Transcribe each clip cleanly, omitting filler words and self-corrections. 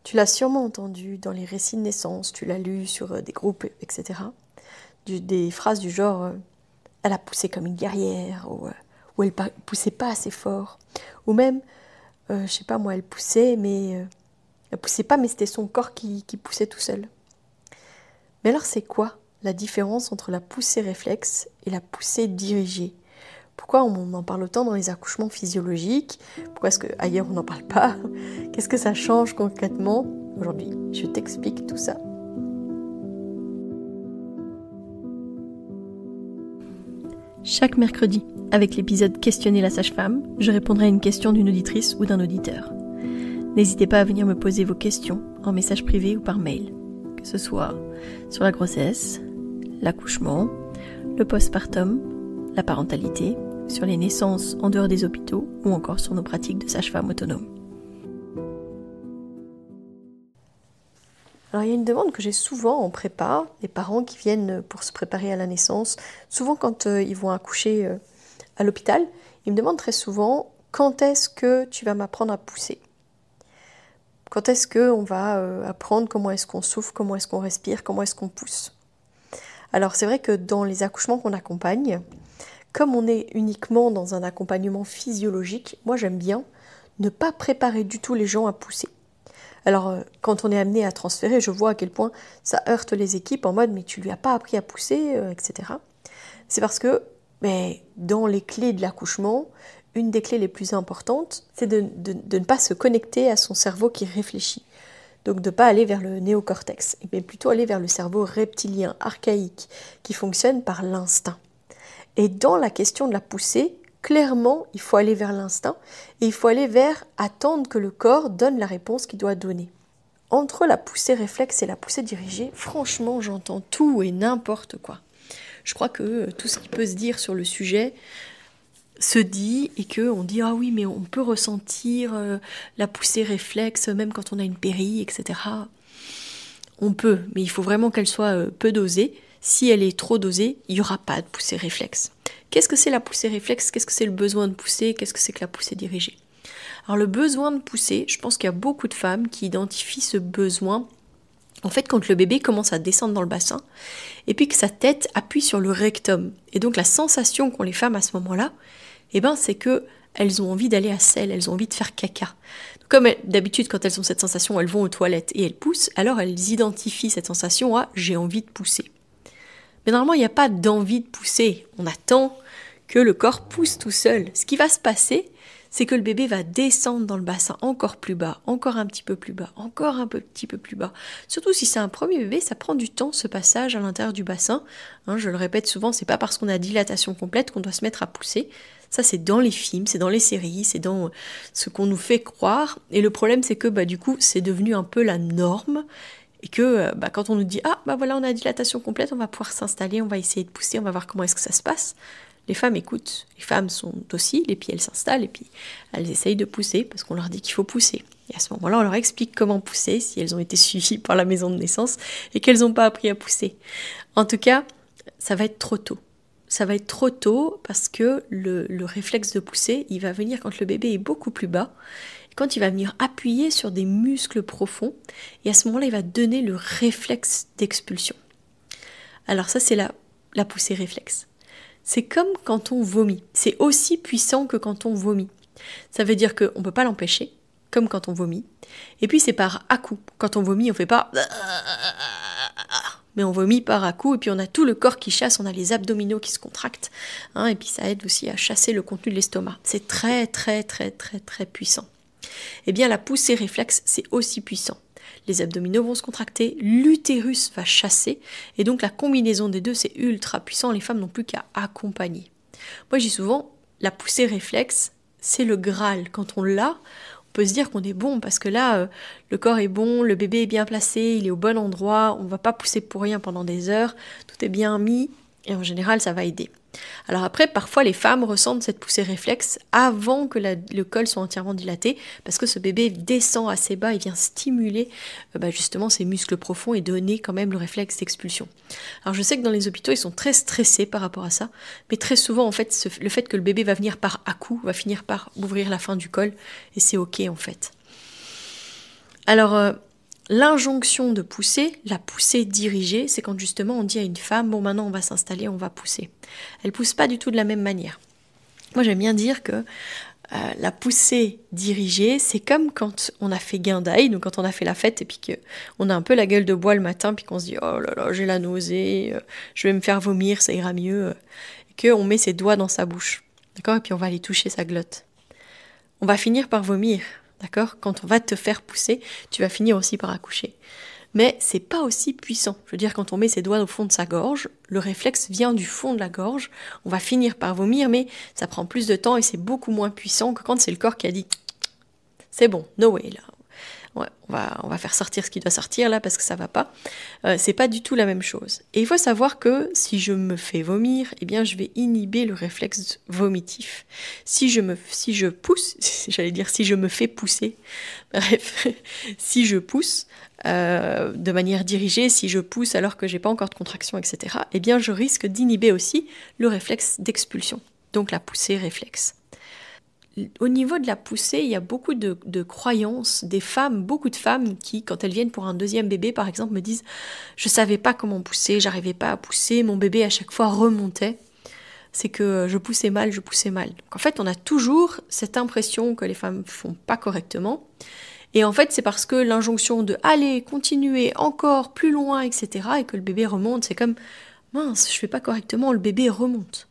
Tu l'as sûrement entendu dans les récits de naissance, tu l'as lu sur des groupes, etc. Des phrases du genre elle a poussé comme une guerrière, ou elle poussait pas assez fort, ou même, je sais pas moi, elle poussait, mais elle poussait pas, mais c'était son corps qui poussait tout seul. Mais alors c'est quoi la différence entre la poussée réflexe et la poussée dirigée? Pourquoi on en parle autant dans les accouchements physiologiques? Pourquoi est-ce qu'ailleurs on n'en parle pas? Qu'est-ce que ça change concrètement? Aujourd'hui, je t'explique tout ça. Chaque mercredi, avec l'épisode Questionner la sage-femme, je répondrai à une question d'une auditrice ou d'un auditeur. N'hésitez pas à venir me poser vos questions en message privé ou par mail, que ce soit sur la grossesse, l'accouchement, le postpartum, la parentalité, sur les naissances en dehors des hôpitaux ou encore sur nos pratiques de sage-femme autonome. Alors il y a une demande que j'ai souvent en prépa, des parents qui viennent pour se préparer à la naissance, souvent quand ils vont accoucher à l'hôpital, ils me demandent très souvent quand est-ce que tu vas m'apprendre à pousser? Quand est-ce qu'on va apprendre comment est-ce qu'on souffle, comment est-ce qu'on respire, comment est-ce qu'on pousse? Alors c'est vrai que dans les accouchements qu'on accompagne, comme on est uniquement dans un accompagnement physiologique, moi j'aime bien ne pas préparer du tout les gens à pousser. Alors quand on est amené à transférer, je vois à quel point ça heurte les équipes en mode mais tu lui as pas appris à pousser, etc. C'est parce que dans les clés de l'accouchement, une des clés les plus importantes, c'est de ne pas se connecter à son cerveau qui réfléchit. Donc de ne pas aller vers le néocortex, mais plutôt aller vers le cerveau reptilien, archaïque, qui fonctionne par l'instinct. Et dans la question de la poussée, clairement, il faut aller vers l'instinct et il faut aller vers attendre que le corps donne la réponse qu'il doit donner. Entre la poussée réflexe et la poussée dirigée, franchement, j'entends tout et n'importe quoi. Je crois que tout ce qui peut se dire sur le sujet se dit et qu'on dit « Ah oui, mais on peut ressentir la poussée réflexe même quand on a une péri, etc. » On peut, mais il faut vraiment qu'elle soit peu dosée. Si elle est trop dosée, il n'y aura pas de poussée réflexe. Qu'est-ce que c'est la poussée réflexe? Qu'est-ce que c'est le besoin de pousser? Qu'est-ce que c'est que la poussée dirigée? Alors le besoin de pousser, je pense qu'il y a beaucoup de femmes qui identifient ce besoin en fait quand le bébé commence à descendre dans le bassin et puis que sa tête appuie sur le rectum. Et donc la sensation qu'ont les femmes à ce moment-là, c'est qu'elles ont envie d'aller à selle, elles ont envie de faire caca. Comme d'habitude, quand elles ont cette sensation, elles vont aux toilettes et elles poussent, alors elles identifient cette sensation à « j'ai envie de pousser ». Mais normalement, il n'y a pas d'envie de pousser. On attend que le corps pousse tout seul. Ce qui va se passer, c'est que le bébé va descendre dans le bassin encore plus bas, encore un petit peu plus bas, encore un petit peu plus bas. Surtout si c'est un premier bébé, ça prend du temps ce passage à l'intérieur du bassin. Je le répète souvent, c'est pas parce qu'on a dilatation complète qu'on doit se mettre à pousser. Ça, c'est dans les films, c'est dans les séries, c'est dans ce qu'on nous fait croire. Et le problème, c'est que du coup, c'est devenu un peu la norme. Et que quand on nous dit « Ah, voilà, on a dilatation complète, on va pouvoir s'installer, on va essayer de pousser, on va voir comment est-ce que ça se passe », les femmes écoutent. Les femmes sont dociles, et puis elles s'installent, et puis elles essayent de pousser, parce qu'on leur dit qu'il faut pousser. Et à ce moment-là, on leur explique comment pousser, si elles ont été suivies par la maison de naissance, et qu'elles n'ont pas appris à pousser. En tout cas, ça va être trop tôt. Ça va être trop tôt, parce que le réflexe de pousser, il va venir quand le bébé est beaucoup plus bas, quand il va venir appuyer sur des muscles profonds, et à ce moment-là, il va donner le réflexe d'expulsion. Alors ça, c'est la poussée réflexe. C'est comme quand on vomit. C'est aussi puissant que quand on vomit. Ça veut dire qu'on ne peut pas l'empêcher, comme quand on vomit. Et puis c'est par à-coups. Quand on vomit, on ne fait pas... mais on vomit par à-coups, et puis on a tout le corps qui chasse, on a les abdominaux qui se contractent, et puis ça aide aussi à chasser le contenu de l'estomac. C'est très, très, très, très, très puissant. Eh bien, la poussée réflexe, c'est aussi puissant. Les abdominaux vont se contracter, l'utérus va chasser, et donc la combinaison des deux, c'est ultra puissant, les femmes n'ont plus qu'à accompagner. Moi, je dis souvent, la poussée réflexe, c'est le Graal. Quand on l'a, on peut se dire qu'on est bon, parce que là, le corps est bon, le bébé est bien placé, il est au bon endroit, on ne va pas pousser pour rien pendant des heures, tout est bien mis, et en général, ça va aider. Alors après, parfois les femmes ressentent cette poussée réflexe avant que le col soit entièrement dilaté, parce que ce bébé descend assez bas et vient stimuler justement ses muscles profonds et donner quand même le réflexe d'expulsion. Alors je sais que dans les hôpitaux, ils sont très stressés par rapport à ça, mais très souvent en fait, le fait que le bébé va venir par à-coups, va finir par ouvrir la fin du col, et c'est ok en fait. Alors L'injonction de pousser, la poussée dirigée, c'est quand justement on dit à une femme, bon maintenant on va s'installer, on va pousser. Elle pousse pas du tout de la même manière. Moi j'aime bien dire que la poussée dirigée, c'est comme quand on a fait guindaille, donc quand on a fait la fête et puis qu'on a un peu la gueule de bois le matin, puis qu'on se dit oh là là, j'ai la nausée, je vais me faire vomir, ça ira mieux, et qu'on met ses doigts dans sa bouche, d'accord, et puis on va aller toucher sa glotte. On va finir par vomir, d'accord. Quand on va te faire pousser, tu vas finir aussi par accoucher. Mais c'est pas aussi puissant. Je veux dire, quand on met ses doigts au fond de sa gorge, le réflexe vient du fond de la gorge. On va finir par vomir, mais ça prend plus de temps et c'est beaucoup moins puissant que quand c'est le corps qui a dit c'est bon, no way là. Ouais, on va faire sortir ce qui doit sortir là parce que ça va pas. C'est pas du tout la même chose. Et il faut savoir que si je me fais vomir, eh bien je vais inhiber le réflexe vomitif. Si je pousse, j'allais dire si je me fais pousser, bref, si je pousse de manière dirigée, si je pousse alors que j'ai pas encore de contraction, etc., eh bien je risque d'inhiber aussi le réflexe d'expulsion, donc la poussée réflexe. Au niveau de la poussée, il y a beaucoup de croyances, beaucoup de femmes qui, quand elles viennent pour un deuxième bébé, par exemple, me disent « Je savais pas comment pousser, j'arrivais pas à pousser, mon bébé à chaque fois remontait. C'est que je poussais mal, je poussais mal. » Donc en fait, on a toujours cette impression que les femmes font pas correctement. Et en fait, c'est parce que l'injonction de « Allez, continuez, encore, plus loin, etc. » et que le bébé remonte, c'est comme « Mince, je fais pas correctement, le bébé remonte. »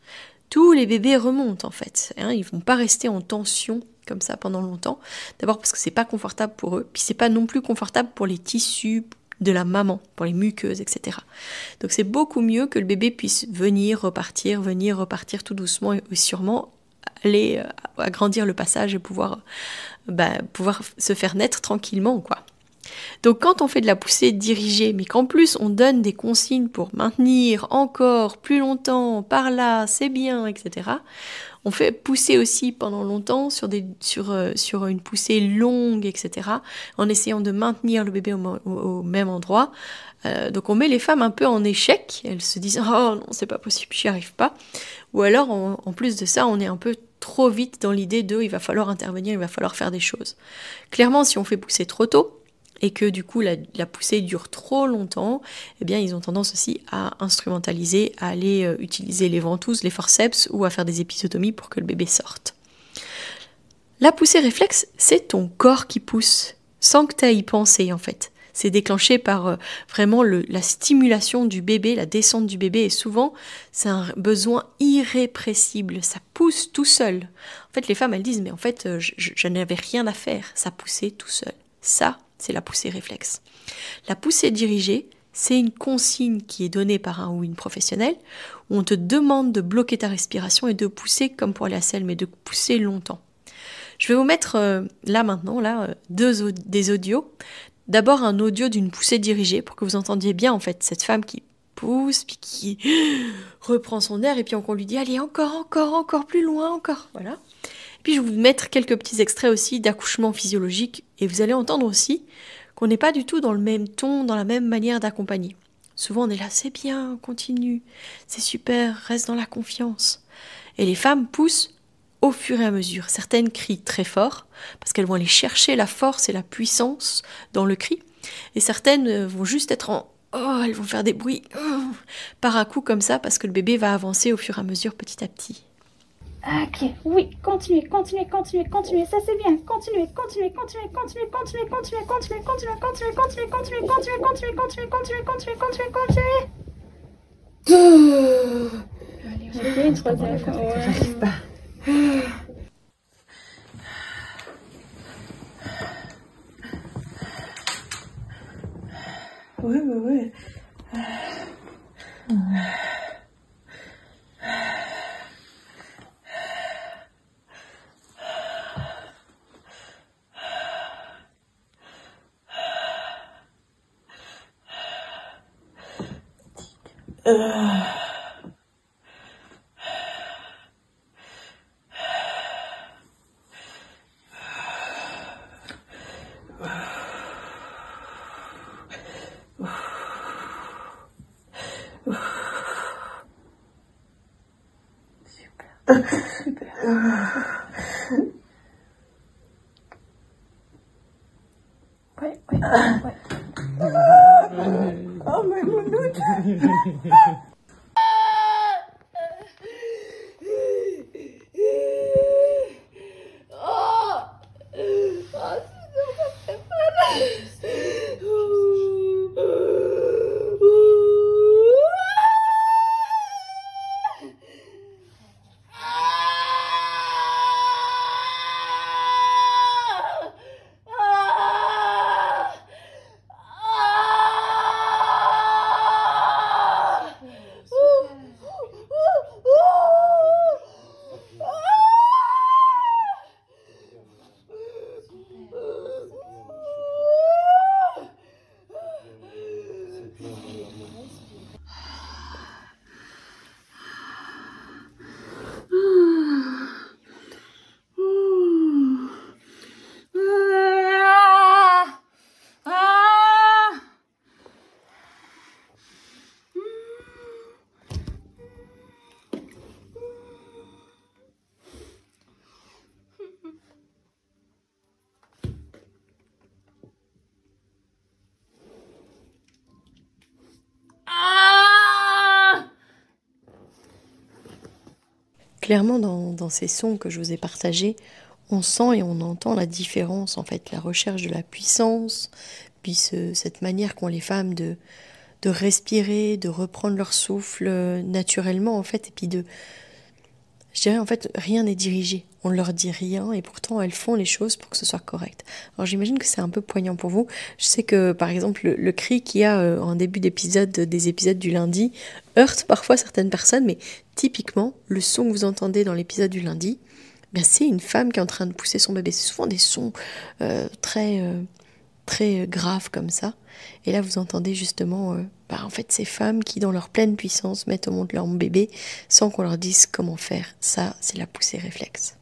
Tous les bébés remontent en fait, hein, ils vont pas rester en tension comme ça pendant longtemps. D'abord parce que c'est pas confortable pour eux, puis c'est pas non plus confortable pour les tissus de la maman, pour les muqueuses, etc. Donc c'est beaucoup mieux que le bébé puisse venir, repartir tout doucement et sûrement aller agrandir le passage et pouvoir se faire naître tranquillement, quoi. Donc quand on fait de la poussée dirigée, mais qu'en plus on donne des consignes pour maintenir encore plus longtemps, par là, c'est bien, etc., on fait pousser aussi pendant longtemps sur une poussée longue, etc., en essayant de maintenir le bébé au même endroit. Donc on met les femmes un peu en échec, elles se disent « Oh non, c'est pas possible, j'y arrive pas ». Ou alors, en plus de ça, on est un peu trop vite dans l'idée de « il va falloir intervenir, il va falloir faire des choses ». Clairement, si on fait pousser trop tôt, et que du coup la poussée dure trop longtemps, eh bien ils ont tendance aussi à instrumentaliser, à aller utiliser les ventouses, les forceps ou à faire des épisiotomies pour que le bébé sorte. La poussée réflexe, c'est ton corps qui pousse, sans que tu aies à y penser en fait. C'est déclenché par vraiment la stimulation du bébé, la descente du bébé, et souvent c'est un besoin irrépressible, ça pousse tout seul. En fait les femmes elles disent mais en fait je n'avais rien à faire, ça poussait tout seul. Ça, c'est la poussée réflexe. La poussée dirigée, c'est une consigne qui est donnée par un ou une professionnelle où on te demande de bloquer ta respiration et de pousser comme pour la selle, mais de pousser longtemps. Je vais vous mettre maintenant des audios. D'abord un audio d'une poussée dirigée pour que vous entendiez bien en fait cette femme qui pousse puis qui reprend son air et puis on lui dit allez encore plus loin encore, voilà. Puis je vais vous mettre quelques petits extraits aussi d'accouchement physiologique et vous allez entendre aussi qu'on n'est pas du tout dans le même ton, dans la même manière d'accompagner. Souvent on est là, c'est bien, continue, c'est super, reste dans la confiance. Et les femmes poussent au fur et à mesure. Certaines crient très fort parce qu'elles vont aller chercher la force et la puissance dans le cri. Et certaines vont juste être elles vont faire des bruits par à coup comme ça parce que le bébé va avancer au fur et à mesure petit à petit. Ok, oui, continuez, ça c'est bien, continuez. Allez, ok, une troisième fois. J'arrive pas. Ouais. Super. Ouais. Oh, Maïmounouth. Clairement, dans ces sons que je vous ai partagés, on sent et on entend la différence, en fait, la recherche de la puissance, puis cette manière qu'ont les femmes de respirer, de reprendre leur souffle naturellement, en fait, et puis je dirais, en fait, rien n'est dirigé. On ne leur dit rien et pourtant elles font les choses pour que ce soit correct. Alors j'imagine que c'est un peu poignant pour vous. Je sais que par exemple le cri qu'il y a en début d'épisode, des épisodes du lundi, heurte parfois certaines personnes, mais typiquement le son que vous entendez dans l'épisode du lundi, bien, c'est une femme qui est en train de pousser son bébé. C'est souvent des sons très graves comme ça. Et là vous entendez justement en fait ces femmes qui dans leur pleine puissance mettent au monde leur bébé sans qu'on leur dise comment faire. Ça, c'est la poussée réflexe.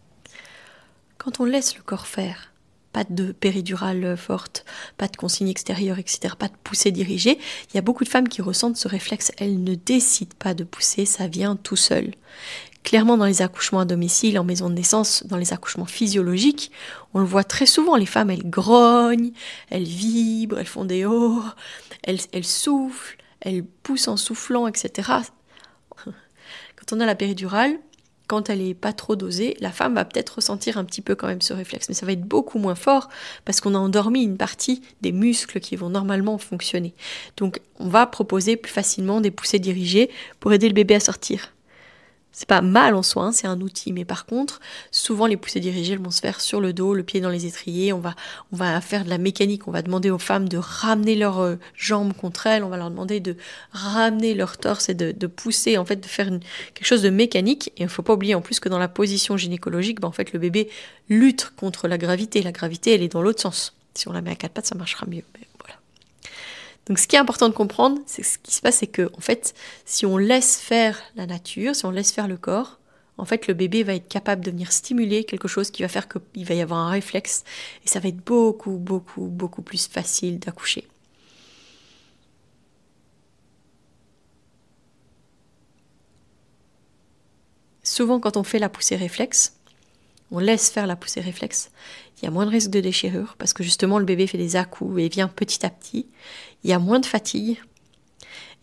Quand on laisse le corps faire, pas de péridurale forte, pas de consigne extérieure, etc., pas de poussée dirigée, il y a beaucoup de femmes qui ressentent ce réflexe. Elles ne décident pas de pousser, ça vient tout seul. Clairement, dans les accouchements à domicile, en maison de naissance, dans les accouchements physiologiques, on le voit très souvent, les femmes, elles grognent, elles vibrent, elles font des oh, elles soufflent, elles poussent en soufflant, etc. Quand on a la péridurale, quand elle n'est pas trop dosée, la femme va peut-être ressentir un petit peu quand même ce réflexe, mais ça va être beaucoup moins fort parce qu'on a endormi une partie des muscles qui vont normalement fonctionner. Donc on va proposer plus facilement des poussées dirigées pour aider le bébé à sortir. C'est pas mal en soi, hein, c'est un outil, mais par contre, souvent les poussées dirigées elles vont se faire sur le dos, le pied dans les étriers, on va faire de la mécanique, on va demander aux femmes de ramener leurs jambes contre elles, on va leur demander de ramener leur torse et de pousser, en fait, de faire quelque chose de mécanique. Et il ne faut pas oublier en plus que dans la position gynécologique, en fait, le bébé lutte contre la gravité. La gravité, elle est dans l'autre sens. Si on la met à quatre pattes, ça marchera mieux. Mais voilà. Donc ce qui est important de comprendre, c'est ce qui se passe, c'est que en fait, si on laisse faire la nature, si on laisse faire le corps, en fait, le bébé va être capable de venir stimuler quelque chose qui va faire qu'il va y avoir un réflexe et ça va être beaucoup, beaucoup, beaucoup plus facile d'accoucher. Souvent, quand on fait la poussée réflexe, on laisse faire la poussée réflexe, il y a moins de risque de déchirure parce que justement le bébé fait des à-coups et vient petit à petit. Il y a moins de fatigue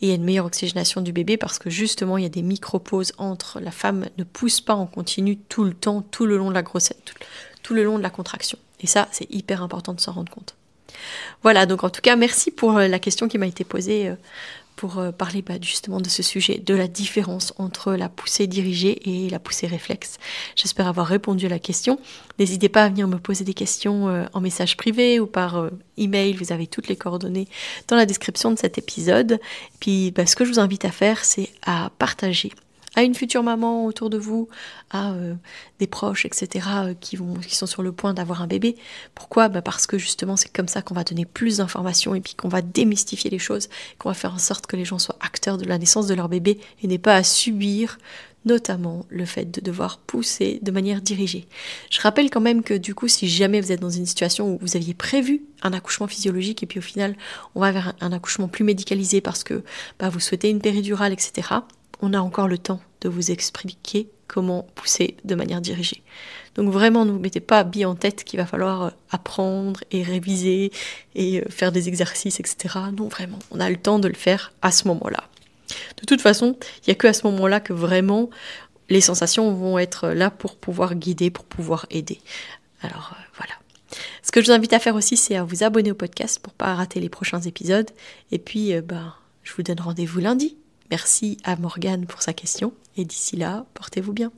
et il y a une meilleure oxygénation du bébé parce que justement il y a des micro-pauses entre. La femme ne pousse pas en continu tout le temps, tout le long de la grossesse, tout le long de la contraction. Et ça, c'est hyper important de s'en rendre compte. Voilà, donc en tout cas, merci pour la question qui m'a été posée pour parler justement de ce sujet, de la différence entre la poussée dirigée et la poussée réflexe. J'espère avoir répondu à la question. N'hésitez pas à venir me poser des questions en message privé ou par email. Vous avez toutes les coordonnées dans la description de cet épisode. Et puis, ce que je vous invite à faire, c'est à partager à une future maman autour de vous, à des proches, etc., qui sont sur le point d'avoir un bébé. Pourquoi ? Parce que justement, c'est comme ça qu'on va donner plus d'informations et puis qu'on va démystifier les choses, qu'on va faire en sorte que les gens soient acteurs de la naissance de leur bébé et n'aient pas à subir notamment le fait de devoir pousser de manière dirigée. Je rappelle quand même que du coup, si jamais vous êtes dans une situation où vous aviez prévu un accouchement physiologique et puis au final, on va vers un accouchement plus médicalisé parce que vous souhaitez une péridurale, etc., on a encore le temps de vous expliquer comment pousser de manière dirigée. Donc vraiment, ne vous mettez pas bien en tête qu'il va falloir apprendre et réviser et faire des exercices, etc. Non, vraiment, on a le temps de le faire à ce moment-là. De toute façon, il n'y a que à ce moment-là que vraiment les sensations vont être là pour pouvoir guider, pour pouvoir aider. Alors voilà. Ce que je vous invite à faire aussi, c'est à vous abonner au podcast pour ne pas rater les prochains épisodes. Et puis, je vous donne rendez-vous lundi. Merci à Morgane pour sa question. Et d'ici là, portez-vous bien.